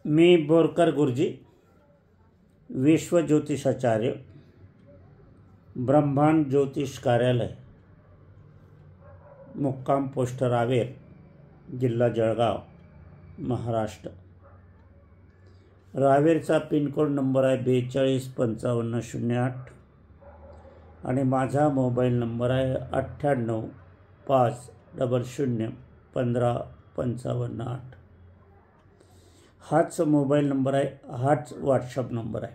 मी बोरकर गुरुजी, विश्व ज्योतिषाचार्य, ब्रह्मांड ज्योतिष कार्यालय, मुक्काम पोस्ट रावेर, जिल्हा जळगाव, महाराष्ट्र। रावेरचा पिनकोड नंबर आहे 425508 आणि माझा मोबाईल नंबर आहे 9850015558। हाच मोबाईल नंबर आहे, हाच व्हॉट्सअप नंबर आहे।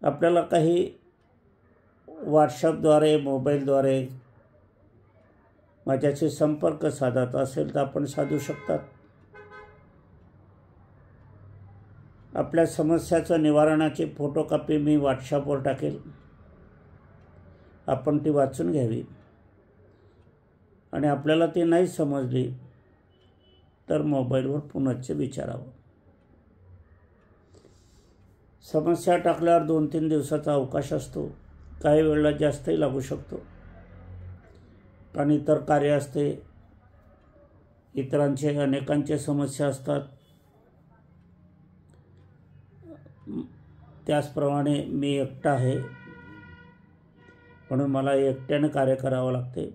आपल्याला काही व्हॉट्सअपद्वारे मोबाईलद्वारे माझ्याशी संपर्क साधायचा असेल तर आपण साधू शकतात। आपल्या समस्याचं निवारणाची फोटोकॉपी मी व्हॉट्सअपवर टाकेल, आपण ती वाचून घ्यावी आणि आपल्याला ती नाही समजली तर मोबाईलवर पुनश्च विचारावं। समस्या टाकल्यावर 2-3 दिवसाचा अवकाश असतो, काही वेळेला जास्तही लागू शकतो, कारण इतर कार्य असते, इतरांचे अनेकांचे समस्या असतात। त्याचप्रमाणे मी एकटा आहे, म्हणून मला एकट्याने कार्य करावं लागते।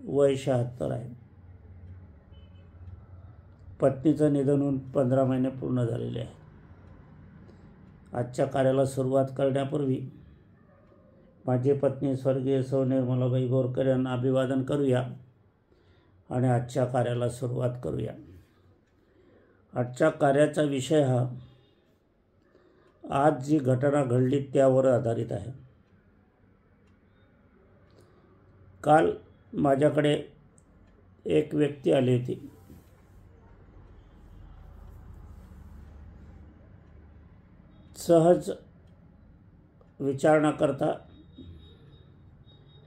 वय 76 आहे। पत्नीचं निधन होऊन 15 महिने पूर्ण झालेले आहे। आजच्या कार्याला सुरुवात करण्यापूर्वी माझी पत्नी स्वर्गीय सौ निर्मलाबाई बोरकर यांना अभिवादन करूया आणि आजच्या कार्याला सुरुवात करूया। आजच्या कार्याचा विषय हा आज जी घटना घडली त्यावर आधारित आहे। काल माझ्याकडे एक व्यक्ती आली होती। सहज विचारणा करता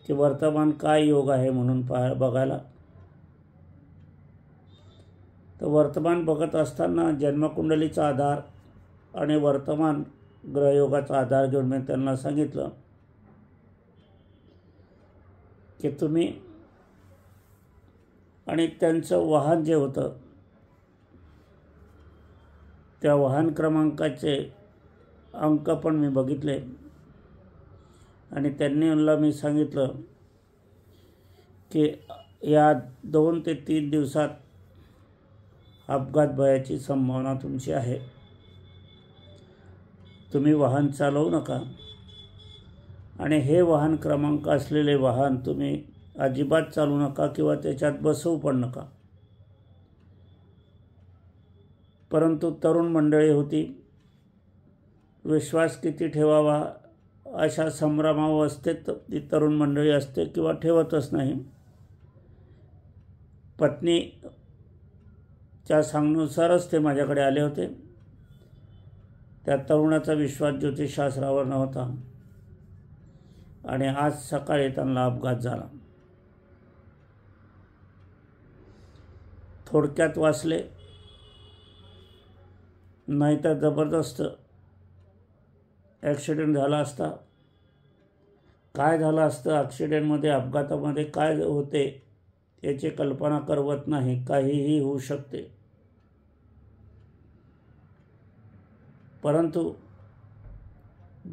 की वर्तमान काय योग आहे म्हणून बघायला। तर वर्तमान बघत असताना जन्मकुंडलीचा आधार आणि वर्तमान ग्रहयोगाचा आधार घेऊन मी त्यांना सांगितलं की तुम्ही, आणि त्यांचं वाहन जे होतं त्या वाहन क्रमांकाचे अंक पण मी बघितले आणि त्यांनी मला मी सांगितलं की या 2 ते 3 दिवसात अपघात भयाची संभावना तुमची आहे। तुम्ही वाहन चालवू नका आणि हे वाहन क्रमांक असलेले वाहन तुम्ही अजिबात चालवू नका किंवा त्याच्यात बसवू पण नका। परंतु तरुण मंडळी होती, विश्वास किती ठेवावा अशा संभ्रमावस्थेत ती तरुण मंडळी असते किंवा ठेवतच नाही। पत्नीच्या सांगण्यानुसारच ते माझ्याकडे आले होते। त्या तरुणाचा विश्वास ज्योतिषशास्त्रावर नव्हता आणि आज सकाळी त्यांना अपघात झाला। थोडक्यात वाचले, नाहीतर जबरदस्त ॲक्सिडेंट झाला असता। काय झालं असतं ॲक्सिडेंटमध्ये, अपघातामध्ये काय होते याची कल्पना करवत नाही, काहीही होऊ शकते। परंतु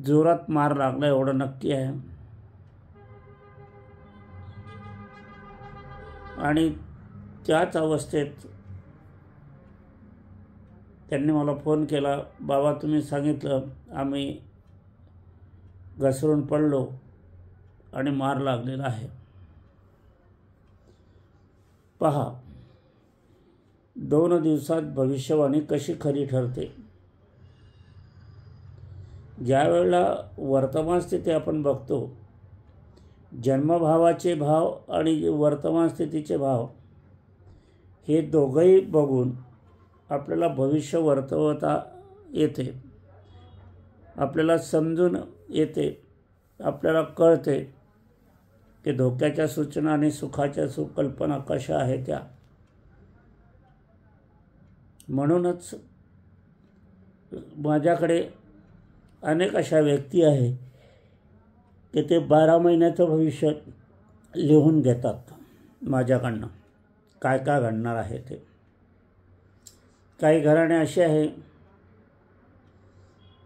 जोरात मार लागला एवढं नक्की आहे। आणि त्याच अवस्थेत त्यांनी मला फोन केला, बाबा तुम्ही सांगितलं आम्ही घसरून पडलो आणि मार लागलेला आहे। पहा, 2 दिवसात भविष्यवाणी कशी खरी ठरते। ज्या वेळेला वर्तमान स्थिती आपण बघतो, जन्मभावाचे भाव आणि वर्तमान स्थितीचे भाव हे दोघंही बघून आपल्याला भविष्य वर्तवता येते, आपल्याला समजून येते, आपल्याला कळते की धोक्याच्या सूचना आणि सुखाच्या कल्पना कशा आहेत त्या। म्हणूनच माझ्याकडे अनेक अशा व्यक्ती आहे की ते 12 महिन्याचं भविष्य लिहून घेतात माझ्याकडनं, काय काय घडणार आहे ते। काही घराणे असे आहे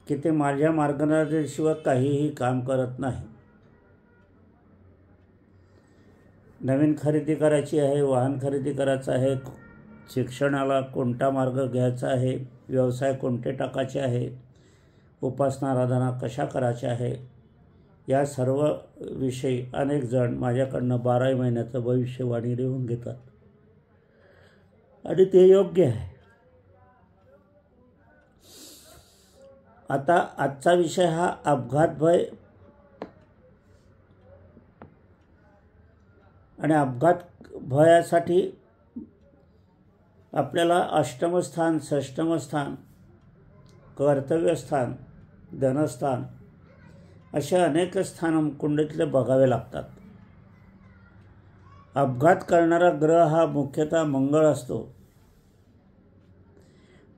की ते माझ्या मार्गदर्शनाशिवाय काहीही काम करत नाही. नवीन खरेदी करायची आहे, वाहन खरेदी करायचं आहे, शिक्षणाला कोणता मार्ग घ्यायचा आहे, व्यवसाय कोणते टाकायचे आहे, उपासना आराधना कशा करायच्या आहे, या सर्व विषयी अनेक जण माझ्याकडनं 12 महिन्याचं भविष्यवाणी लिहून घेतात आणि ते योग्य आहे. आता आजचा विषय हा अपघात भय आणि अपघात भयासाठी आपल्याला अष्टमस्थान, षष्टमस्थान, कर्तव्यस्थान, धनस्थान असे अनेक स्थान कुंडलीतले बघावे लागतात. अपघात करणारा ग्रह हा मुख्यतः मंगळ असतो.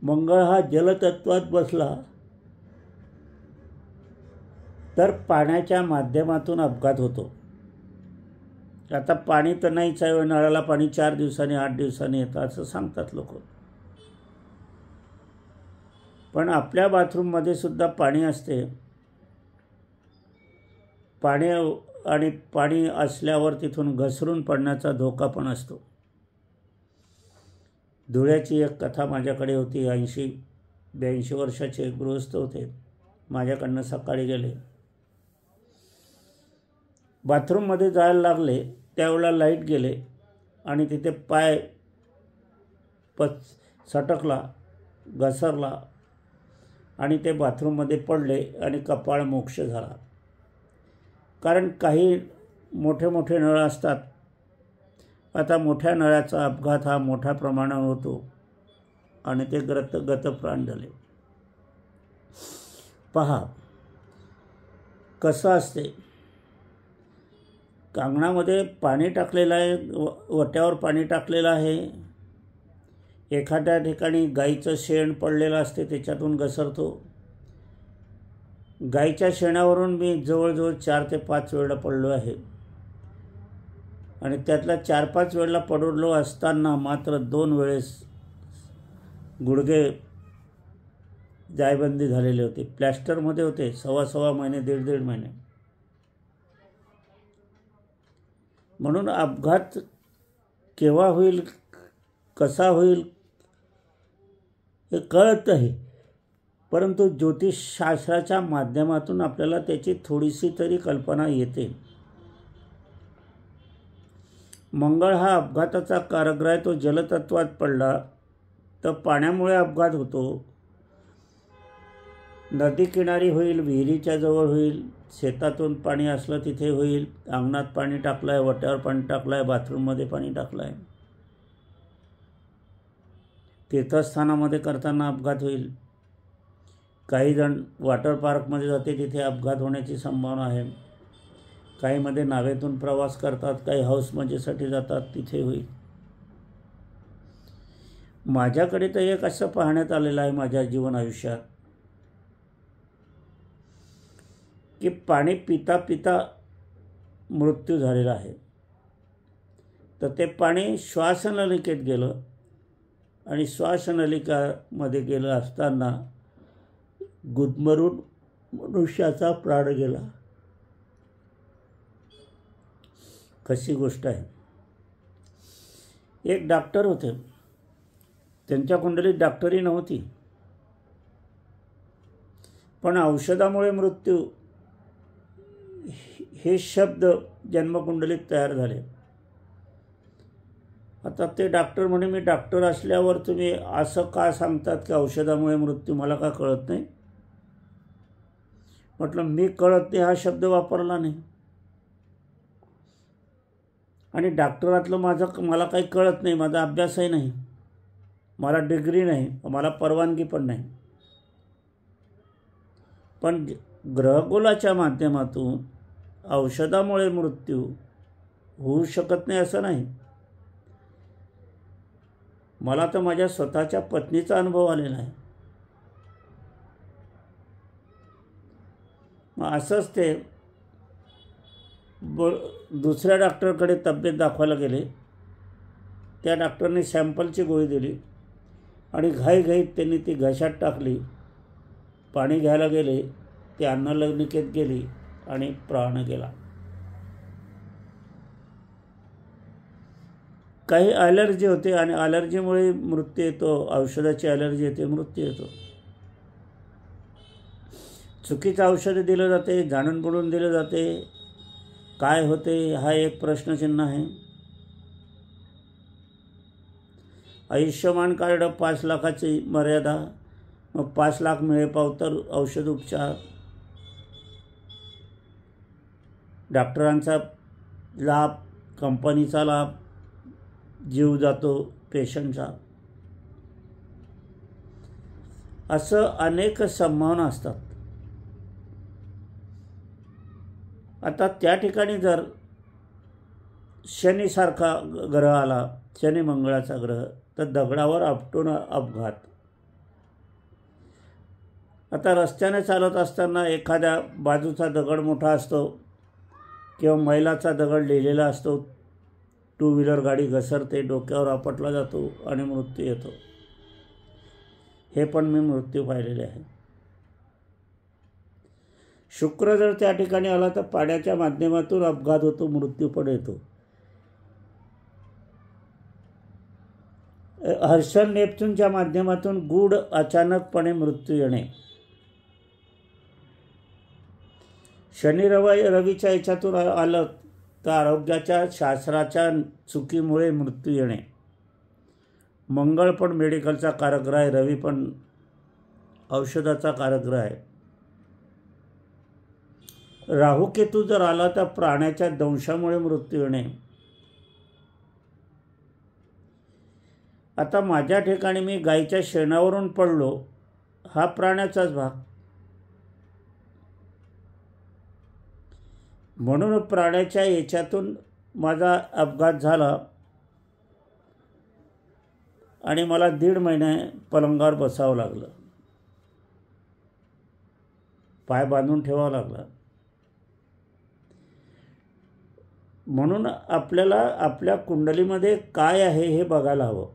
मंगळ हा जलतत्वात बसला तर पाण्याच्या माध्यमातून अपघात होतो. आता पाणी तर नाहीच आहे, नळाला पाणी 4 दिवसांनी 8 दिवसांनी येतं असं सांगतात लोक. पण आपल्या बाथरूममध्ये सुद्धा पाणी असते. पाणी असल्यावर तिथून घसरून पडण्याचा धोका पण असतो. धुळ्याची एक कथा माझ्याकडे होती. 80-82 वर्षाचे गृहस्थ होते. माझ्याकडनं सकाळी गेले, बाथरूममध्ये जायला लागले, त्यावेळेला लाईट गेले आणि तिथे पाय सटकला, घसरला आणि ते बाथरूममध्ये पडले आणि कपाळ मोक्ष झाला. कारण काही मोठे मोठे नळ असतात. आता मोठ्या नळाचा अपघात हा मोठ्या प्रमाणावर होतो आणि ते गतप्राण झाले. पहा कसं असते. अंगणामध्ये पाणी टाकलेलं आहे, वट्यावर पाणी टाकलेलं आहे. एखाद्या ठिकाणी गाईचं शेण पडलेलं असते, त्याच्यातून घसरतो. गाईच्या शेणावरून मी जवळजवळ 4 ते 5 वेळा पडलो आहे आणि त्यातल्या 4-5 वेळेला पडलो असताना मात्र 2 वेळेस गुडघे जायबंदी झालेले होते. प्लॅस्टरमध्ये होते. 1.25 महिने, 1.5 महिने. म्हणून अपघात केव्हा होईल, कसा होईल हे कळत नाही. परंतु ज्योतिषशास्त्राच्या माध्यमातून आपल्याला त्याची थोडीशी तरी कल्पना येते. मंगळ हा अपघाताचा कारक आहे. तो जलतत्वात पडला तर पाण्यामुळे अपघात होतो. नदी किनारी होईल, विहिरीच्या जवळ होईल, शेतातून पाणी असलं तिथे होईल, अंगणात पाणी टाकलं आहे, वट्यावर पाणी टाकलं आहे, बाथरूममध्ये पाणी टाकलं आहे, तीर्थस्थानामध्ये करताना अपघात होईल. काही जण वॉटर पार्कमध्ये जाते, तिथे अपघात होण्याची संभावना आहे. काहीमध्ये नावेतून प्रवास करतात, काही हाऊस मजेसाठी जातात, तिथे होईल. माझ्याकडे तर एक असं पाहण्यात आलेलं आहे माझ्या जीवन आयुष्यात की पाणी पिता पिता मृत्यू झालेला आहे. तर ते पाणी श्वासनलिकेत गेलं आणि श्वासनलिकामध्ये गेलं असताना गुदमरून मनुष्याचा प्राण गेला. कशी गोष्ट आहे. एक डॉक्टर होते, त्यांच्या कुंडलीत डॉक्टरी नव्हती, पण औषधामुळे मृत्यू हे शब्द जन्मकुंडलीत तयार झाले. आता ते डॉक्टर म्हणे, मी डॉक्टर असल्यावर तुम्ही असं का सांगतात की औषधामुळे मृत्यू, मला का कळत नाही? म्हटलं मी कळत नाही हा शब्द वापरला नाही आणि डॉक्टरातलं मला काही कळत नाही, माझा अभ्यासही नाही, मला डिग्री नाही, मला परवानगी पण नाही. पण ग्रहगोलाच्या माध्यमातून औषधामुळे मृत्यू होऊ शकत नाही असं नाही. मला तर माझ्या स्वतःच्या पत्नीचा अनुभव आलेला आहे. मग असंच ते दुसऱ्या डॉक्टरकडे तब्येत दाखवायला गेले. त्या डॉक्टरने सॅम्पलची गोळी दिली आणि घाईघाईत त्यांनी ती घशात टाकली. पाणी घ्यायला गेले, ती अन्ननलिकेत गेली आणि प्राण गेला. काही ॲलर्जी होते आणि ॲलर्जीमुळे मृत्यू येतो. औषधाची ॲलर्जी येते, मृत्यू येतो. चुकीचं औषध दिलं जाते, जाणून बुडून दिलं जाते. काय होते हा एक प्रश्नचिन्ह आहे. आयुष्यमान कार्ड 5 लाखाची मर्यादा, मग 5 लाख मिळे पावतर औषध उपचार. डॉक्टरांचा लाभ, कंपनीचा लाभ, जीव जातो पेशंटचा. असं अनेक संभावना असतात. आता त्या ठिकाणी जर शनीसारखा ग्रह आला, शनी मंगळाचा ग्रह, तर दगडावर आपटून अपघात. आता रस्त्याने चालत असताना एखाद्या बाजूचा दगड मोठा असतो किंवा मैलाचा दगड लिहिलेला असतो, 2 व्हीलर गाडी घसरते, डोक्यावर आपटला जातो आणि मृत्यू येतो. हे पण मी मृत्यू पाहिलेले आहे. शुक्र जर त्या ठिकाणी आला तर पाण्याच्या माध्यमातून अपघात होतो, मृत्यू पण येतो. हर्षल नेपच्यूनच्या माध्यमातून गूढ अचानकपणे मृत्यू येणे. शनी रवीच्या याच्यातून आलं तर आरोग्याच्या शास्त्राच्या चुकीमुळे मृत्यू येणे. मंगळ पण मेडिकलचा कारकग्रह आहे, रवी पण औषधाचा कारकग्रह आहे. राहू केतू जर आला तर प्राण्याच्या दंशामुळे मृत्यू येणे. आता माझ्या ठिकाणी मी गायीच्या शेणावरून पडलो, हा प्राण्याचाच भाग. म्हणून प्राण्याच्या याच्यातून माझा अपघात झाला आणि मला 1.5 महिने पलंगावर बसावं लागलं, पाय बांधून ठेवावं लागला. म्हणून आपल्याला आपल्या कुंडलीमध्ये काय आहे हे बघायला हवं.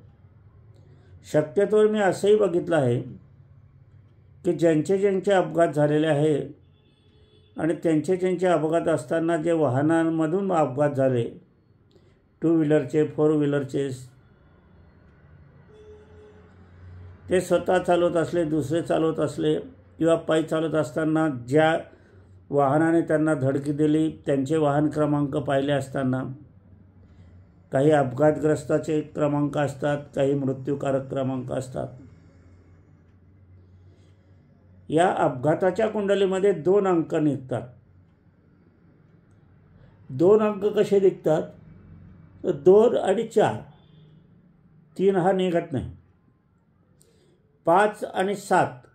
शक्यतोवर मी असंही बघितलं आहे की ज्यांचे अपघात झालेले आहे आणि त्यांचे अपघात असताना जे वाहनांमधून अपघात झाले, 2 व्हीलरचे, 4 व्हीलरचे, ते स्वतः चालवत असले, दुसरे चालवत असले किंवा पायी चालत असताना ज्या वाहनाने त्यांना धडकी दिली त्यांचे वाहन क्रमांक पाहिले असताना काही अपघातग्रस्ताचे क्रमांक असतात, काही मृत्यूकारक क्रमांक असतात. या अपघाताच्या कुंडलीमध्ये 2 अंक निघतात. 2 अंक कसे निघतात? 2 आणि 4, 3 हा निघत नाही. 5 आणि 7,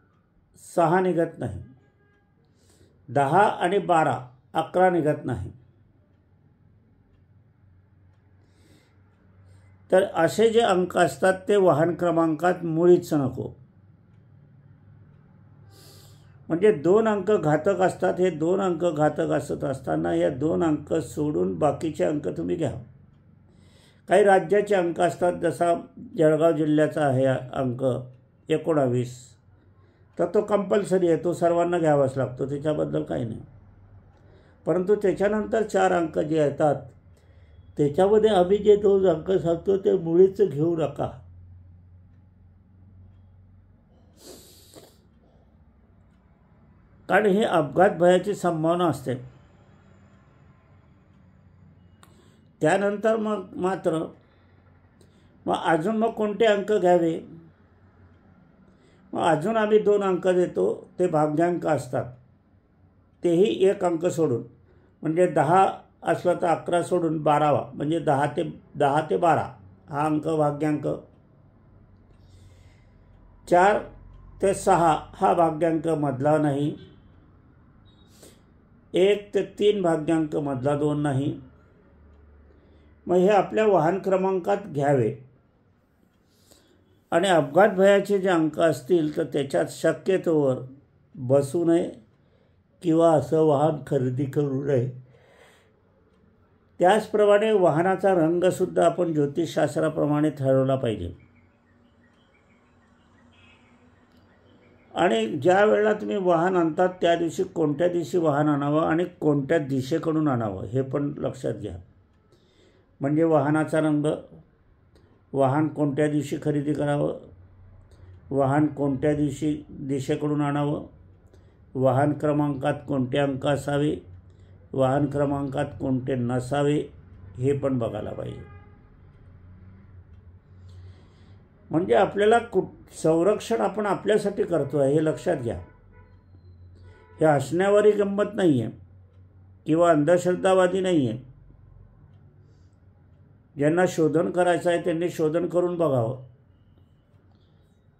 6 निघत नाही. 10 आणि 12, 11 निघत नाही. तर असे जे अंक असतात ते वाहन क्रमांकात मुळीच नको. म्हणजे 2 अंक घातक असतात. हे 2 अंक घातक असत असताना या 2 अंक सोडून बाकीचे अंक तुम्ही घ्या. काही राज्याचे अंक असतात, जसा जळगाव जिल्ह्याचा आहे अंक 19, तर तो कंपल्सरी आहे, तो सर्वांना घ्यावाच लागतो, त्याच्याबद्दल काही नाही. परंतु त्याच्यानंतर 4 अंक जे येतात त्याच्यामध्ये आम्ही जे 2 अंक सांगतो ते मुळीच घेऊ नका. कारण हे अपघात भयाची संभावना असते. त्यानंतर मग अजून कोणते अंक घ्यावे? मग अजून आम्ही 2 अंक देतो, ते भाग्यांक असतात. तेही 1 अंक सोडून, म्हणजे 10 असलं तर 11 सोडून 12वा, म्हणजे 10 ते 12 हा अंक भाग्यांक. 4 ते 6 हा भाग्यांक मधला नाही. 1 ते 3 भाग्यांक मधला 2 नाही. मग हे आपल्या वाहन क्रमांकात घ्यावे. आणि अपघात भयाचे जे अंक असतील तर त्याच्यात शक्यतोवर बसू नये किंवा असं वाहन खरेदी करू नये. त्याचप्रमाणे वाहनाचा रंगसुद्धा आपण ज्योतिषशास्त्राप्रमाणे ठरवला पाहिजे. आणि ज्या वेळेला तुम्ही वाहन आणतात त्या दिवशी कोणत्या दिवशी वाहन आणावं आणि कोणत्या दिशेकडून आणावं हे पण लक्षात घ्या. म्हणजे वाहनाचा रंग, वाहन कोणत्या दिवशी खरेदी करावं, वाहन कोणत्या दिवशी दिशेकडून आणावं, वाहन क्रमांकात कोणते अंक असावे, वाहन क्रमांकात कोणते नसावे हे पण बघायला पाहिजे. म्हणजे आपल्याला संरक्षण आपण आपल्यासाठी करतो आहे हे लक्षात घ्या. हे हसण्यावारी गंमत नाही आहे किंवा अंधश्रद्धावादी नाही आहे. ज्यांना शोधन करायचं आहे त्यांनी शोधन करून बघावं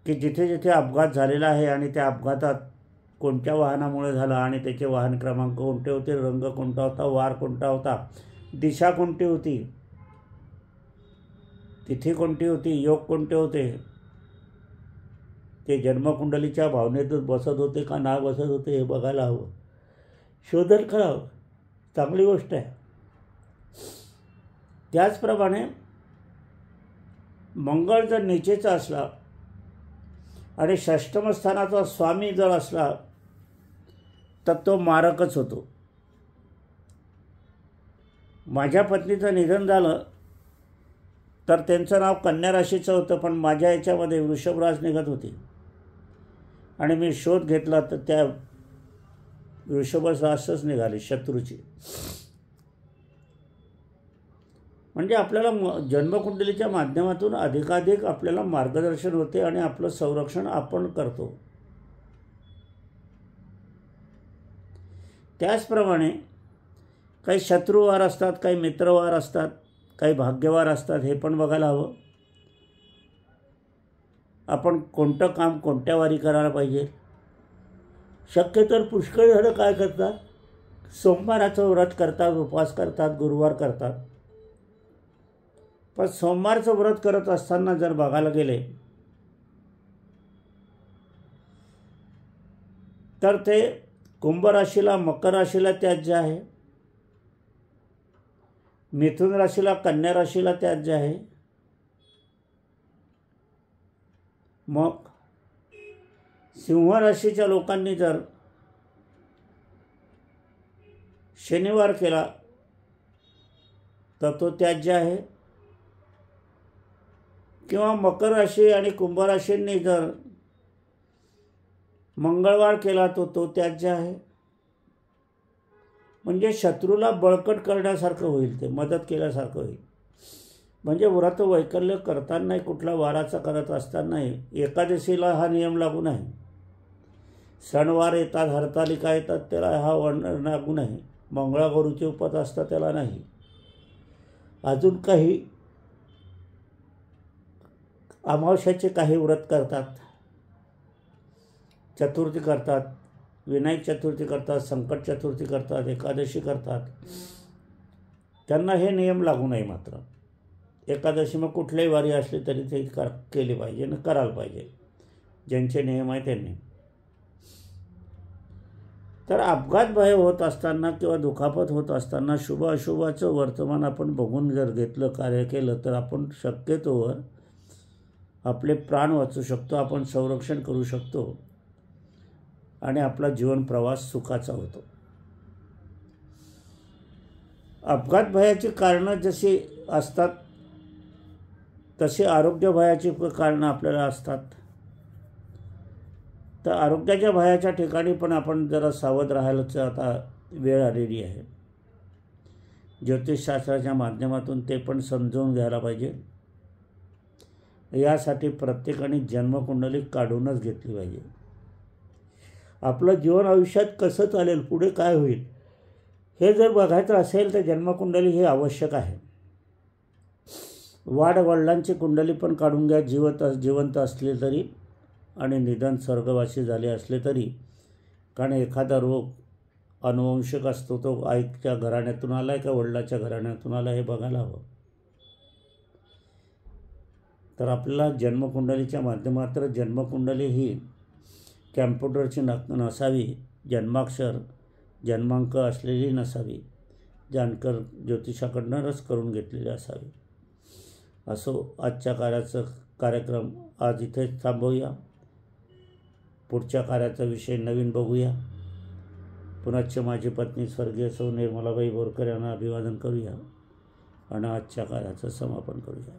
की जिथे जिथे अपघात झालेला आहे आणि त्या अपघातात कोणत्या वाहनामुळे झाला आणि त्याचे वाहन क्रमांक कोणते होते, रंग कोणता होता, वार कोणता होता, दिशा कोणती होती, तिथी कोणती होती, योग कोणते होते, ते जन्मकुंडलीच्या भावनेतच बसत होते का ना बसत होते हे बघायला हवं. शोधन करावं, चांगली गोष्ट आहे. त्याचप्रमाणे मंगळ जर नीचेचा असला आणि षष्टम स्थानाचा स्वामी जर असला तर तो मारकच होतो. माझ्या पत्नीचं निधन झालं तर त्यांचं नाव कन्या राशीचं होतं, पण माझ्या याच्यामध्ये वृषभ रास निघत होती आणि मी शोध घेतला तर त्या वृषभ रासच निघाली, शत्रूची. म्हणजे आपल्याला जन्मकुंडलीच्या माध्यमातून अधिकाधिक आपल्याला मार्गदर्शन होते आणि आपलं संरक्षण आपण करतो. त्याचप्रमाणे काही शत्रुवार असतात, काही मित्रवार असतात, काही भाग्यवार असतात, हे पण बघायला हवं. आपण कोणतं काम कोणत्या वारी करायला पाहिजे. शक्यतर पुष्कळ जणं काय करतात, सोमवाराचं व्रत करतात, उपवास करतात, गुरुवार करतात. पण सोमवारचं व्रत करत असताना जर बघायला गेले तर ते कुंभ राशीला, मकर राशीला त्याज्य आहे, मिथुन राशीला, कन्या राशीला त्याज्य आहे. मग सिंह राशीच्या लोकांनी जर शनिवार केला तर तो त्याज्य आहे, किंवा मकर राशी आणि कुंभ राशींनी जर मंगळवार केला तो त्याज्य आहे. म्हणजे शत्रूला बळकट करण्यासारखं होईल, ते मदत केल्यासारखं होईल. म्हणजे व्रत वैकल्य करतानाही, कुठला वाराचा करत असतानाही एकादशीला हा नियम लागू नाही. सणवार येतात, हरतालिका येतात, त्याला हा लागू नाही. मंगळागौरीचे उपवास असतात त्याला नाही. अजून काही अमावस्याचे काही व्रत करतात, चतुर्थी करतात, विनायक चतुर्थी करतात, संकट चतुर्थी करतात, एकादशी करतात, त्यांना हे नियम लागू नाही. मात्र एकादशी मग कुठल्याही वारी असली तरी ते केली पाहिजे आणि करायला पाहिजे, ज्यांचे नियम आहे त्यांनी. तर अपघात भय होत असताना किंवा दुखापत होत असताना शुभ अशुभाचं वर्तमान आपण बघून जर घेतलं, कार्य केलं, तर आपण शक्यतोवर आपले प्राण वाचू शकतो, आपण संरक्षण करू शकतो आणि आपला जीवन प्रवास सुखाचा होतो. अपघात भयाची कारणं जशी असतात तशी आरोग्य भयाची कारणं आपल्याला असतात. तर आरोग्याच्या भयाच्या ठिकाणी पण आपण जरा सावध राहायलाच आता वेळ आलेली आहे. ज्योतिषशास्त्राच्या माध्यमातून ते पण समजून घ्यायला पाहिजे. यासाठी प्रत्येकाने जन्मकुंडली काढूनच घेतली पाहिजे. आपलं जीवन आयुष्यात कसं चालेल, पुढे काय होईल हे जर बघायचं असेल तर जन्मकुंडली हे आवश्यक आहे. वाडवडिलांची कुंडली पण काढून घ्या, जिवंत असले तरी आणि निधन स्वर्गवासी झाले असले तरी. कारण एखादा रोग अनुवंशिक असतो, तो आईच्या घराण्यातून आला आहे का वडिलाच्या घराण्यातून आला हे बघायला हवं. तर आपल्याला जन्मकुंडलीच्या माध्यमातून जन्मकुंडली ही कॅम्प्युटरची नसावी, जन्माक्षर जन्मांक असलेली नसावी, जानकर ज्योतिषाकडूनच करून घेतलेली असावी. असो, आजच्या कार्यक्रम आज इथेच थांबवूया. पुढच्या कार्याचा विषय नवीन बघूया. पुनश्च माझी पत्नी स्वर्गीय सौ निर्मलाबाई बोरकर यांना अभिवादन करूया आणि आजच्या कार्याचं समापन करूया.